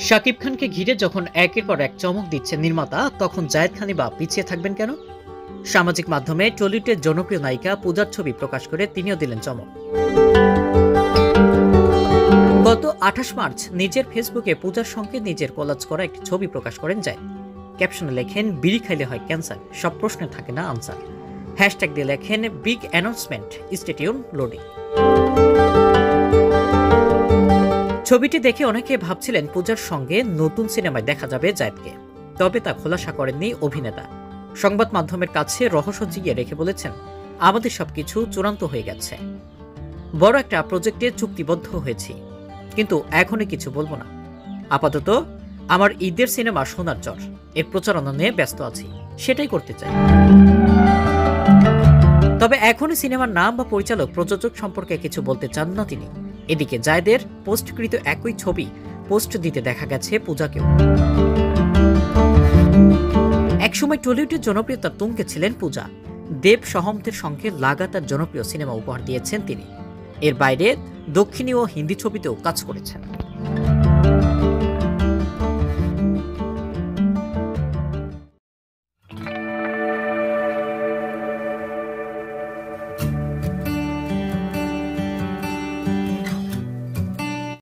শাকিব খানকে ঘিরে যখন একের পর এক চমক দিচ্ছে নির্মাতা, তখন জায়েদ খানই বা পিছিয়ে থাকবেন কেন? সামাজিক মাধ্যমে টলিউডের জনপ্রিয় নায়িকা পূজার ছবি প্রকাশ করে তিনিও দিলেন চমক। গত ২৮ মার্চ নিজের ফেসবুকে পূজার সঙ্গে নিজের কোলাজ করা একটি ছবি প্রকাশ করেন জায়েদ। ক্যাপশনে লেখেন, বিড়ি খাইলে হয় ক্যান্সার, সব প্রশ্নে থাকে না আনসার। হ্যাশট্যাগ দিয়ে লেখেন, big announcement, stay tune, loading. ছবিটি দেখে অনেকে ভাবছিলেন পূজার সঙ্গে নতুন সিনেমায় দেখা যাবে জায়েদকে। তবে তা খোলাসা করেননি অভিনেতা। সংবাদ মাধ্যমের কাছে রহস্য জিগিয়ে রেখে বলেছেন, আমাদের সবকিছু চূড়ান্ত হয়ে গেছে, বড় একটা প্রজেক্টে চুক্তিবদ্ধ হয়েছি, কিন্তু এখনই কিছু বলবো না। আপাতত আমার ঈদের সিনেমা সোনার চর, এর প্রচারণা নিয়ে ব্যস্ত আছি, সেটাই করতে চাই। তবে এখনই সিনেমার নাম বা পরিচালক প্রযোজক সম্পর্কে কিছু বলতে চান না তিনি। এদিকে জায়েদের পোস্টকৃত একই ছবি পোস্ট দিতে দেখা গেছে পূজাকেও। একসময় টলিউডের জনপ্রিয়তার তুঙ্গে ছিলেন পূজা। দেব সহমতের সঙ্গে লাগাতার জনপ্রিয় সিনেমা উপহার দিয়েছেন তিনি। এর বাইরে দক্ষিণী ও হিন্দি ছবিতেও কাজ করেছেন।